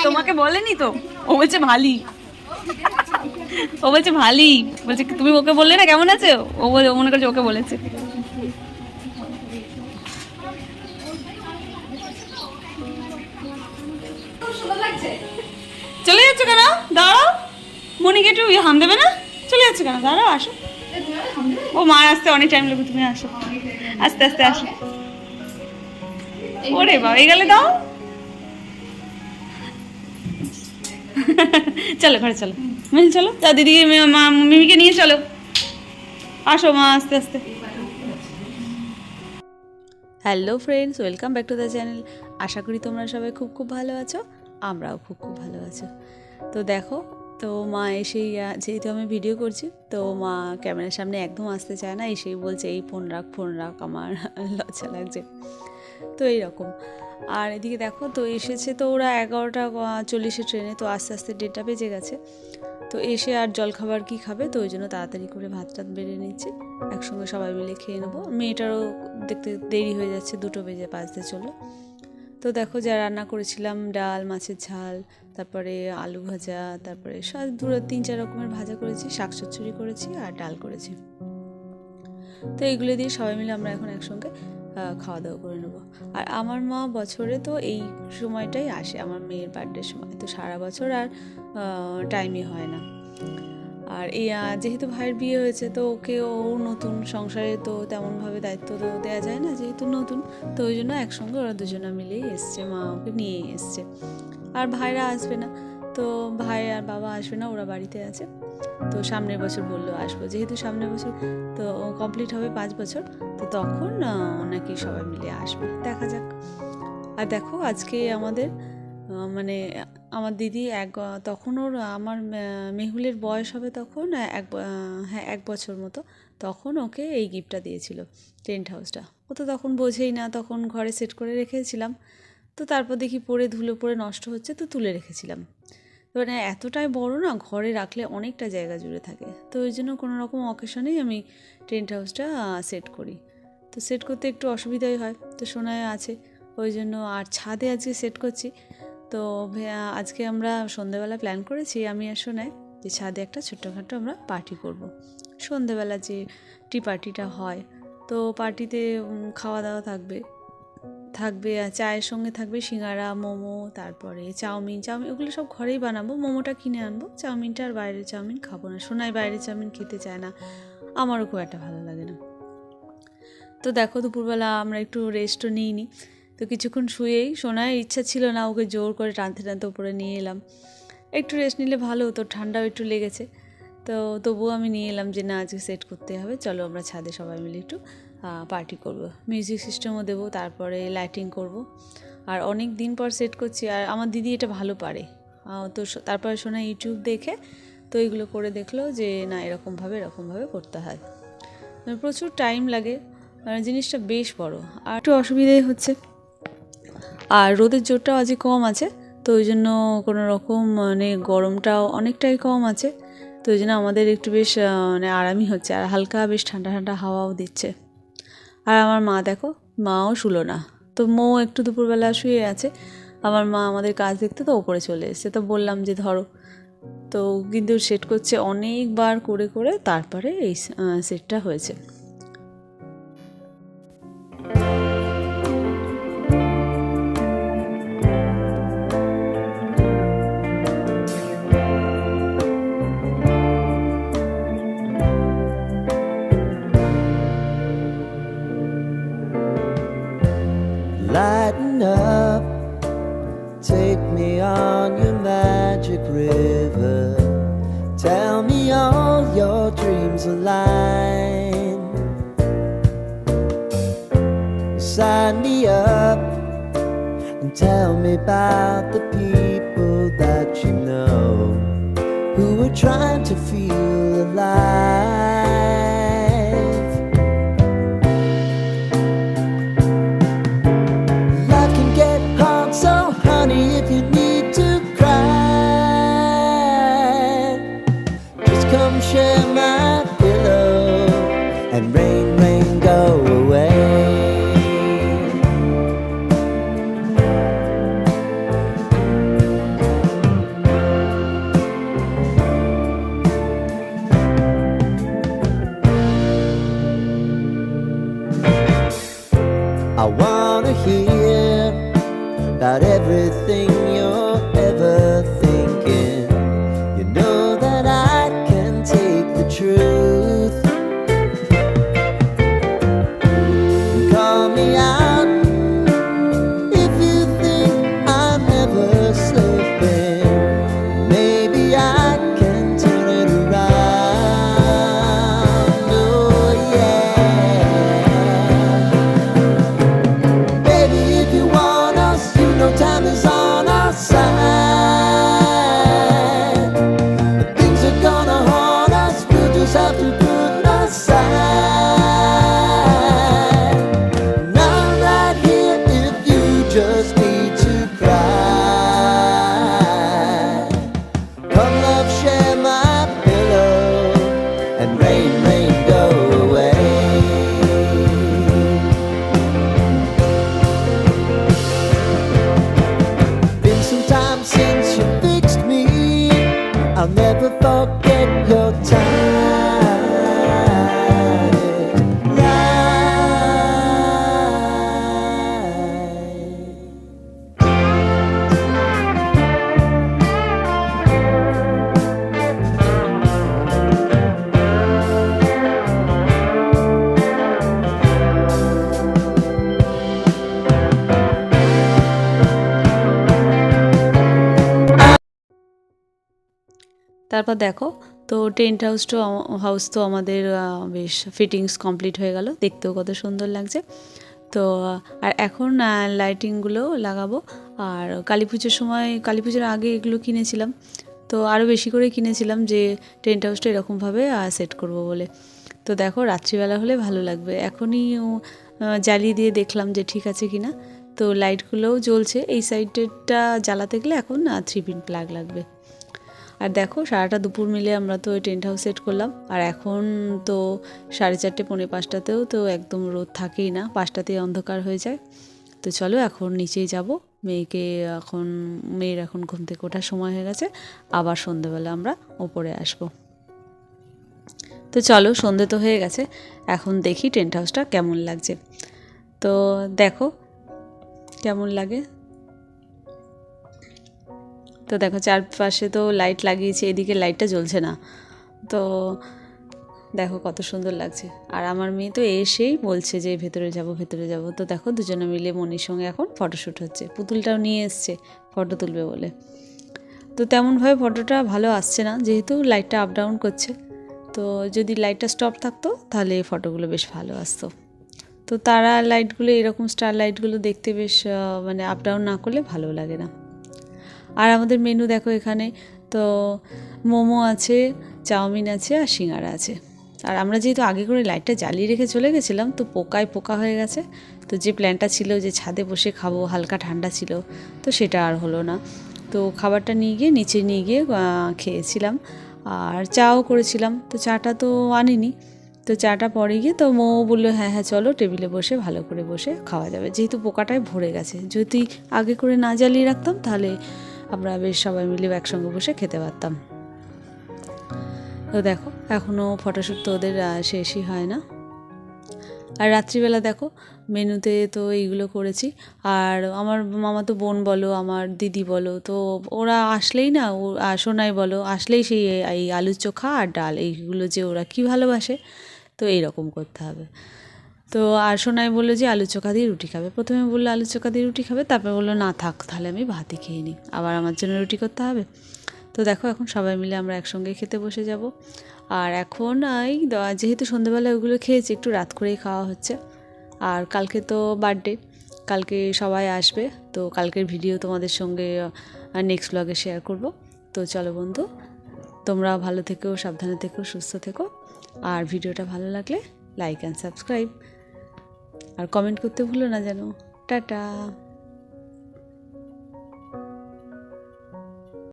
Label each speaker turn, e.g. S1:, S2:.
S1: তোমাকে বলেনি তো, ও বলছে ভালি, ও বলছে ভালি, বলছে তুমি ওকে বললে না কেমন আছে, ও বলে মনে করছে ওকে বলেছে। চলে যাচ্ছ কেন? দাঁড়াও, মনিকে একটু হাম দেবে না? চলে যাচ্ছ কেন? দাঁড়াও, আসো। ও মা আসতে অনেক টাইম লাগবে, তুমি আসো, আস্তে আস্তে আসো। ওরে বাবা, এই গেলে দাও। চলো ঘরে চলো, চলো তা দিদিকে মিমিকে নিয়ে চলো, আসো মা আস্তে আস্তে। Hello friends, welcome back to the channel. আশা করি তোমরা সবাই খুব খুব ভালো আছো, আমরাও খুব খুব ভালো আছো। তো দেখো, তো মা এসেই, যেহেতু আমি ভিডিও করছি তো মা ক্যামেরার সামনে একদম আসতে চায় না, এসেই বলছে এই ফোন রাখ, আমার লজ্জা লাগছে। তো এইরকম। আর এদিকে দেখো, তো এসেছে তো ওরা 11:40 ট্রেনে, তো আস্তে আস্তে 1:30 বেজে গেছে। তো এসে আর জলখাবার কি খাবে, তো ওই জন্য তাড়াতাড়ি করে ভাত টাত বেড়ে নিচ্ছে, একসঙ্গে সবাই মিলে খেয়ে নেবো। মেয়েটারও দেখতে দেরি হয়ে যাচ্ছে, 2:05 চললো। তো দেখো, যা রান্না করেছিলাম, ডাল, মাছের ঝাল, তারপরে আলু ভাজা, তারপরে 3-4 রকমের ভাজা করেছি, শাক চচ্চড়ি করেছি আর ডাল করেছি। তো এইগুলো দিয়ে সবাই মিলে আমরা এখন একসঙ্গে খাওয়া দাওয়া করে নেবো। আর আমার মা বছরে তো এই সময়টাই আসে, আমার মেয়ের বার্থডের সময়, তো সারা বছর আর টাইমই হয় না। আর এই যেহেতু ভাইয়ের বিয়ে হয়েছে, তো ওকে ও নতুন সংসারে, তো তেমনভাবে দায়িত্ব তো দেওয়া যায় না, যেহেতু নতুন, তো ওই জন্য একসঙ্গে ওরা দুজনা মিলেই এসছে, মা ওকে নিয়েই এসছে। আর ভাইরা আসবে না, তো ভাই আর বাবা আসবে না, ওরা বাড়িতে আছে। তো সামনের বছর বললো আসবো, যেহেতু সামনের বছর তো কমপ্লিট হবে 5 বছর, তো তখন নাকি সবাই মিলে আসবে, দেখা যাক। আর দেখো, আজকে আমাদের মানে আমার দিদি তখন ওর, আমার মেহুলের বয়স হবে তখন 1 বছর মতো, তখন ওকে এই গিফটটা দিয়েছিল, টেন্ট হাউসটা। ও তো তখন বোঝেই না, তখন ঘরে সেট করে রেখেছিলাম। তো তারপর দেখি পরে ধুলো পরে নষ্ট হচ্ছে, তো তুলে রেখেছিলাম। মানে এতটাই বড় না, ঘরে রাখলে অনেকটা জায়গা জুড়ে থাকে, তো ওই জন্য কোনো রকম অকেশনেই আমি টেন্ট হাউসটা সেট করি। তো সেট করতে একটু অসুবিধাই হয়, তো সোনায় আছে ওই জন্য। আর ছাদে আজকে সেট করছি, তো আজকে আমরা সন্ধেবেলা প্ল্যান করেছি, আমি আর সোনায়, যে ছাদে একটা ছোট্টখাটো আমরা পার্টি করব। সন্ধেবেলা যে টি পার্টিটা হয়, তো পার্টিতে খাওয়া দাওয়া থাকবে, আর চায়ের সঙ্গে থাকবে সিঙ্গারা, মোমো, তারপরে চাউমিন ওগুলো সব ঘরেই বানাবো। মোমোটা কিনে আনবো, চাউমিনটা আর বাইরের চাউমিন খাবো না, সোনাই বাইরের চাউমিন খেতে চায় না, আমারও খুব একটা ভালো লাগে না। তো দেখো, দুপুরবেলা আমরা একটু রেস্টও নিইনি, তো কিছুক্ষণ শুয়েই, সোনার ইচ্ছা ছিল না, ওকে জোর করে টানতে টানতে উপরে নিয়ে এলাম। একটু রেস্ট নিলে ভালো হতো, ঠান্ডাও একটু লেগেছে, তো তবুও আমি নিয়ে এলাম যে না, আজকে সেট করতে হবে, চলো আমরা ছাদে সবাই মিলে একটু পার্টি করব, মিউজিক সিস্টেমও দেবো, তারপরে লাইটিং করব। আর অনেক দিন পর সেট করছি, আর আমার দিদি এটা ভালো পারে, তো তারপরে শোনা ইউটিউব দেখে, তো এইগুলো করে দেখলো যে না, এরকমভাবে করতে হয়, প্রচুর টাইম লাগে, জিনিসটা বেশ বড়, আর একটু অসুবিধাই হচ্ছে। আর রোদের জোরটাও আজকে কম আছে, তো ওই জন্য কোনো রকম মানে গরমটাও অনেকটাই কম আছে, তো ওই জন্য আমাদের একটু বেশ মানে আরামই হচ্ছে, আর হালকা বেশ ঠান্ডা ঠান্ডা হাওয়াও দিচ্ছে। আর আমার মা দেখো, মাও শুলো না, তো মৌ একটু দুপুরবেলা শুয়ে আছে, আমার মা আমাদের কাজ দেখতে তো ওপরে চলে এসেছে, তো বললাম যে ধরো, তো কিন্তু সেট করছে অনেকবার করে করে, তারপরে এই সেটটা হয়েছে।
S2: Lighten up, take me on your magic river. Tell me all your dreams align. Sign me up and tell me about the people that you know who are trying to feel alive. Life can get hard, so honey, if you need to cry, just come share my pillow and rain, rain, go away. everything you're ever thinking. You know that I can take the truth. Call me out if you think I'm never slipping. Maybe I can turn it around. Oh yeah. Baby, if you want us, you know time is on our side. If things are gonna haunt us, we'll just have to put aside. And I'm right here if you just need to cry. Come love, share my pillow, and rain, rain, go away. Been some time since you fixed me. I'll never forget your time.
S1: তারপর দেখো, তো tent house তো আমাদের বেশ fittings complete হয়ে গেল, দেখতেও কত সুন্দর লাগছে। তো আর এখন লাইটিংগুলো লাগাবো। আর কালী পুজোর সময়, কালী পুজোর আগে এগুলো কিনেছিলাম, তো আরও বেশি করে কিনেছিলাম যে টেন্ট হাউসটা এরকমভাবে সেট করব বলে। তো দেখো রাত্রিবেলা হলে ভালো লাগবে। এখনই জ্বালিয়ে দিয়ে দেখলাম যে ঠিক আছে কি না। তো লাইটগুলোও জ্বলছে। এই সাইডটা জ্বালাতে গেলে এখন 3 পিন প্লাগ লাগবে। আর দেখো সারাটা দুপুর মিলে আমরা তো ওই টেন্ট হাউস সেট করলাম। আর এখন তো 4:30 পৌনে 5টাতেও তো একদম রোদ থাকেই না, 5টাতেই অন্ধকার হয়ে যায়। তো চলো এখন নিচেই যাব। মেয়ের এখন ঘুম থেকে ওঠার সময় হয়ে গেছে, আবার সন্ধ্যেবেলা আমরা ওপরে আসব। তো চলো, সন্ধে তো হয়ে গেছে, এখন দেখি টেন্ট হাউসটা কেমন লাগছে। তো দেখো কেমন লাগে। তো দেখো চারপাশে তো লাইট লাগিয়েছে, এদিকে লাইটটা জ্বলছে না। তো দেখো কত সুন্দর লাগছে। আর আমার মেয়ে তো এসেই বলছে যে ভেতরে যাব ভেতরে যাব। তো দেখো দুজনে মিলে মনির সঙ্গে এখন ফটোশ্যুট হচ্ছে। পুতুলটাও নিয়ে এসছে ফটো তুলবে বলে। তো তেমনভাবে ফটোটা ভালো আসছে না, যেহেতু লাইটটা আপ ডাউন করছে। তো যদি লাইটটা স্টপ থাকতো তাহলে ফটোগুলো বেশ ভালো আসতো। তো তারা লাইটগুলো, এরকম স্টার লাইটগুলো দেখতে বেশ মানে আপ ডাউন না করলে ভালো লাগে না। আর আমাদের মেনু দেখো এখানে তো মোমো আছে, চাউমিন আছে, আর সিঙ্গারা আছে। আর আমরা যেহেতু আগে করে লাইটটা জ্বালিয়ে রেখে চলে গেছিলাম, তো পোকায় পোকা হয়ে গেছে। তো যে প্ল্যানটা ছিল যে ছাদে বসে খাবো, হালকা ঠান্ডা ছিল, তো সেটা আর হলো না। তো খাবারটা নিয়ে গিয়ে নিচে নিয়ে গিয়ে খেয়েছিলাম। আর চাও করেছিলাম, তো চাটা তো আনিনি। তো চাটা পরে গিয়ে তো মৌ বললো হ্যাঁ হ্যাঁ চলো টেবিলে বসে ভালো করে বসে খাওয়া যাবে, যেহেতু পোকাটায় ভরে গেছে। যদি আগে করে না জ্বালিয়ে রাখতাম তাহলে আমরা বেশ সবাই মিলে একসঙ্গে বসে খেতে পারতাম। তো দেখো এখনও ফটোশ্যুট তো ওদের শেষই হয় না। আর রাত্রিবেলা দেখো মেনুতে তো এইগুলো করেছি। আর আমার মামাতো বোন বলো, আমার দিদি বলো, তো ওরা আসলেই না, সোনাই বলো, আসলেই সেই এই আলু চোখা আর ডাল, এইগুলো যে ওরা কী ভালোবাসে, তো এইরকম করতে হবে। তো আর সোনাই বললো যে আলু চোখা দিয়ে রুটি খাবে। প্রথমে বললো আলু চোখা দিয়ে রুটি খাবে, তারপরে বললো না থাক, তাহলে আমি ভাতই খেয়ে নিই, আবার আমার জন্য রুটি করতে হবে। তো দেখো এখন সবাই মিলে আমরা একসঙ্গে খেতে বসে যাব। আর এখন এই যেহেতু সন্ধ্যেবেলা ওগুলো খেয়েছি, একটু রাত করেই খাওয়া হচ্ছে। আর কালকে তো বার্থডে, কালকে সবাই আসবে। তো কালকের ভিডিও তোমাদের সঙ্গে নেক্সট ব্লগে শেয়ার করব। তো চলো বন্ধু, তোমরা ভালো থেকো, সাবধানে থেকো, সুস্থ থেকো। আর ভিডিওটা ভালো লাগলে লাইক অ্যান্ড সাবস্ক্রাইব আর কমেন্ট করতে ভুলো না যেন। টাটা।